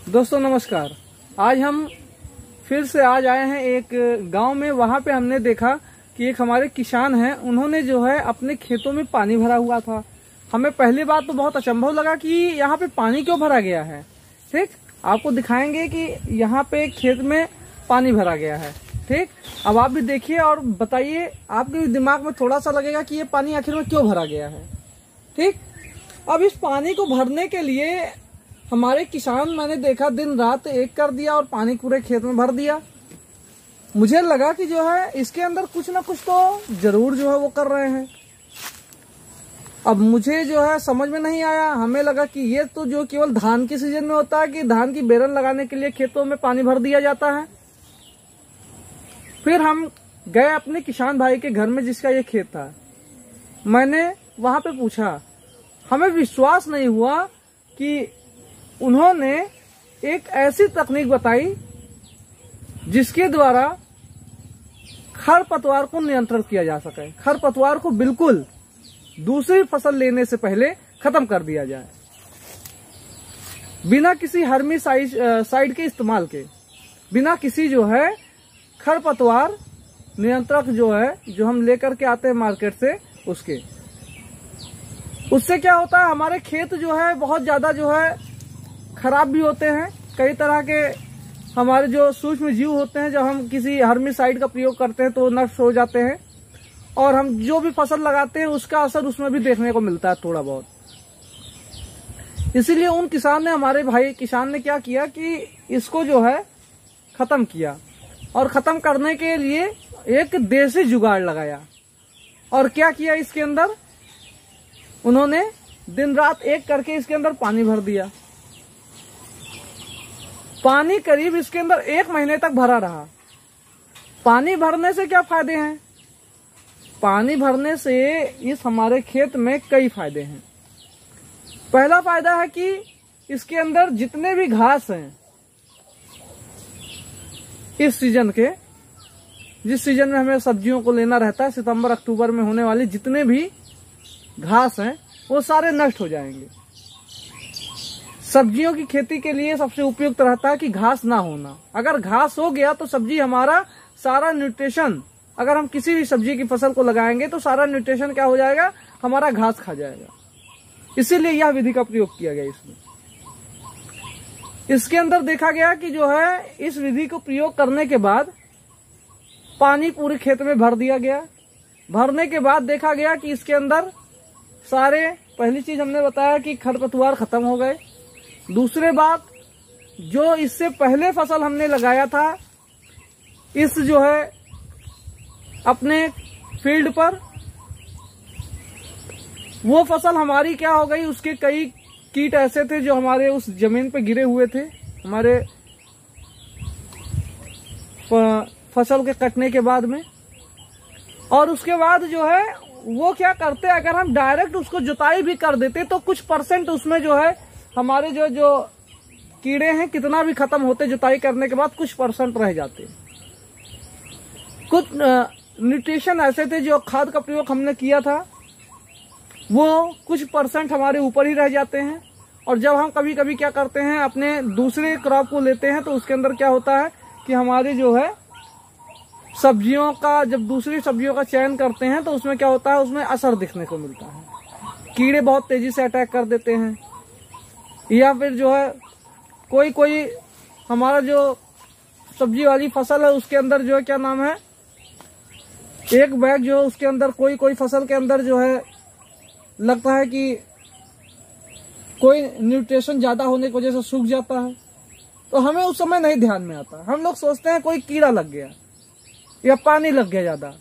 दोस्तों नमस्कार। आज हम फिर से आज आए हैं एक गांव में। वहां पे हमने देखा कि एक हमारे किसान हैं, उन्होंने जो है अपने खेतों में पानी भरा हुआ था। हमें पहली बात तो बहुत अचंभव लगा कि यहाँ पे पानी क्यों भरा गया है। ठीक, आपको दिखाएंगे कि यहाँ पे खेत में पानी भरा गया है। ठीक, अब आप भी देखिए और बताइए, आपके भी दिमाग में थोड़ा सा लगेगा कि ये पानी आखिर में क्यों भरा गया है। ठीक, अब इस पानी को भरने के लिए हमारे किसान, मैंने देखा, दिन रात एक कर दिया और पानी पूरे खेत में भर दिया। मुझे लगा कि जो है इसके अंदर कुछ ना कुछ तो जरूर जो है वो कर रहे हैं। अब मुझे जो है समझ में नहीं आया। हमें लगा कि ये तो जो केवल धान के सीजन में होता है कि धान की बेरन लगाने के लिए खेतों में पानी भर दिया जाता है। फिर हम गए अपने किसान भाई के घर में जिसका ये खेत था। मैंने वहां पे पूछा, हमें विश्वास नहीं हुआ कि उन्होंने एक ऐसी तकनीक बताई जिसके द्वारा खरपतवार को नियंत्रण किया जा सके। खरपतवार को बिल्कुल दूसरी फसल लेने से पहले खत्म कर दिया जाए, बिना किसी हर्बिसाइड के इस्तेमाल के, बिना किसी जो है खरपतवार नियंत्रक जो है जो हम लेकर के आते हैं मार्केट से, उससे क्या होता है, हमारे खेत जो है बहुत ज्यादा जो है खराब भी होते हैं। कई तरह के हमारे जो सूक्ष्म जीव होते हैं, जब हम किसी हर्बिसाइड का प्रयोग करते हैं तो नष्ट हो जाते हैं, और हम जो भी फसल लगाते हैं उसका असर उसमें भी देखने को मिलता है थोड़ा बहुत। इसीलिए उन किसान ने, हमारे भाई किसान ने क्या किया कि इसको जो है खत्म किया, और खत्म करने के लिए एक देसी जुगाड़ लगाया। और क्या किया, इसके अंदर उन्होंने दिन रात एक करके इसके अंदर पानी भर दिया। पानी करीब इसके अंदर 1 महीने तक भरा रहा। पानी भरने से क्या फायदे हैं? पानी भरने से इस हमारे खेत में कई फायदे हैं। पहला फायदा है कि इसके अंदर जितने भी घास हैं इस सीजन के, जिस सीजन में हमें सब्जियों को लेना रहता है, सितंबर अक्टूबर में होने वाली जितने भी घास हैं वो सारे नष्ट हो जाएंगे। सब्जियों की खेती के लिए सबसे उपयुक्त रहता है कि घास ना होना। अगर घास हो गया तो सब्जी हमारा सारा न्यूट्रिशन, अगर हम किसी भी सब्जी की फसल को लगाएंगे तो सारा न्यूट्रिशन क्या हो जाएगा, हमारा घास खा जाएगा। इसीलिए यह विधि का प्रयोग किया गया इसमें। इसके अंदर देखा गया कि जो है इस विधि को प्रयोग करने के बाद पानी पूरे खेत में भर दिया गया। भरने के बाद देखा गया कि इसके अंदर सारे, पहली चीज हमने बताया कि खरपतवार खत्म हो गए। दूसरे बात, जो इससे पहले फसल हमने लगाया था इस जो है अपने फील्ड पर, वो फसल हमारी क्या हो गई, उसके कई कीट ऐसे थे जो हमारे उस जमीन पे गिरे हुए थे हमारे फसल के कटने के बाद में। और उसके बाद जो है वो क्या करते, अगर हम डायरेक्ट उसको जुताई भी कर देते तो कुछ परसेंट उसमें जो है हमारे जो कीड़े हैं कितना भी खत्म होते जुताई करने के बाद, कुछ परसेंट रह जाते। कुछ न्यूट्रिशन ऐसे थे जो खाद का प्रयोग हमने किया था, वो कुछ परसेंट हमारे ऊपर ही रह जाते हैं। और जब हम कभी कभी क्या करते हैं, अपने दूसरे क्रॉप को लेते हैं तो उसके अंदर क्या होता है कि हमारी जो है सब्जियों का, जब दूसरी सब्जियों का चयन करते हैं तो उसमें क्या होता है, उसमें असर दिखने को मिलता है। कीड़े बहुत तेजी से अटैक कर देते हैं, या फिर जो है कोई हमारा जो सब्जी वाली फसल है उसके अंदर जो है, क्या नाम है, एक बैग जो है उसके अंदर कोई फसल के अंदर जो है लगता है कि कोई न्यूट्रिशन ज्यादा होने की वजह से सूख जाता है, तो हमें उस समय नहीं ध्यान में आता। हम लोग सोचते हैं कोई कीड़ा लग गया या पानी लग गया ज्यादा।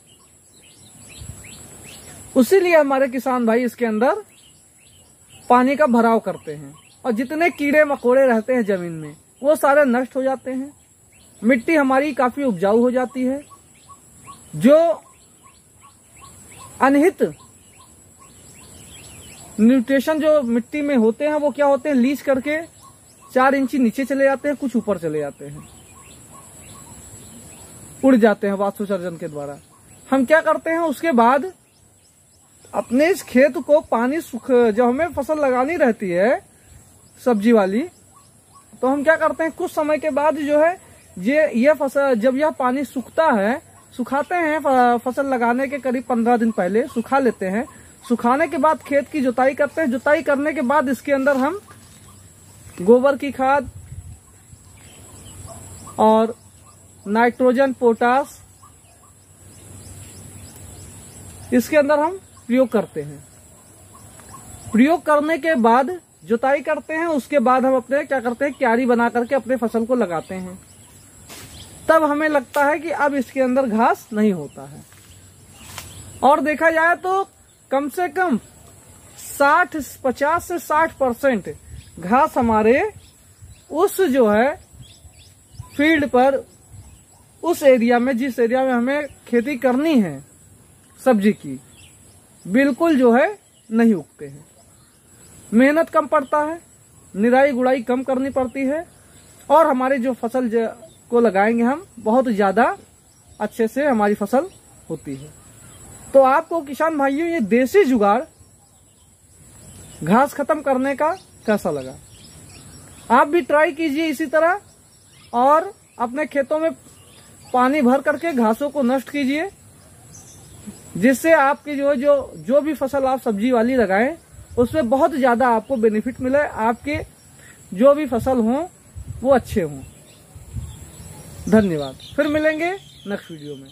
उसीलिए हमारे किसान भाई इसके अंदर पानी का भराव करते हैं, और जितने कीड़े मकोड़े रहते हैं जमीन में वो सारे नष्ट हो जाते हैं। मिट्टी हमारी काफी उपजाऊ हो जाती है। जो अनहित न्यूट्रिशन जो मिट्टी में होते हैं वो क्या होते हैं, लीच करके 4 इंची नीचे चले जाते हैं, कुछ ऊपर चले जाते हैं, उड़ जाते हैं वाष्पोत्सर्जन के द्वारा। हम क्या करते हैं, उसके बाद अपने इस खेत को पानी जब हमें फसल लगानी रहती है सब्जी वाली, तो हम क्या करते हैं, कुछ समय के बाद जो है ये फसल, जब यह पानी सूखता है, सुखाते हैं फसल लगाने के करीब 15 दिन पहले सुखा लेते हैं। सुखाने के बाद खेत की जुताई करते हैं। जुताई करने के बाद इसके अंदर हम गोबर की खाद और नाइट्रोजन, पोटास इसके अंदर हम प्रयोग करते हैं। प्रयोग करने के बाद जुताई करते हैं। उसके बाद हम अपने क्या करते हैं, क्यारी बना करके अपने फसल को लगाते हैं। तब हमें लगता है कि अब इसके अंदर घास नहीं होता है। और देखा जाए तो कम से कम 50 से 60% घास हमारे उस जो है फील्ड पर, उस एरिया में, जिस एरिया में हमें खेती करनी है सब्जी की, बिल्कुल जो है नहीं उगते हैं। मेहनत कम पड़ता है, निराई गुड़ाई कम करनी पड़ती है, और हमारी जो फसल को लगाएंगे हम, बहुत ज्यादा अच्छे से हमारी फसल होती है। तो आपको किसान भाइयों ये देसी जुगाड़ घास खत्म करने का कैसा लगा? आप भी ट्राई कीजिए इसी तरह, और अपने खेतों में पानी भर करके घासों को नष्ट कीजिए, जिससे आपकी जो भी फसल आप सब्जी वाली लगाएं उसमें बहुत ज्यादा आपको बेनिफिट मिले, आपके जो भी फसल हों वो अच्छे हों। धन्यवाद। फिर मिलेंगे नेक्स्ट वीडियो में।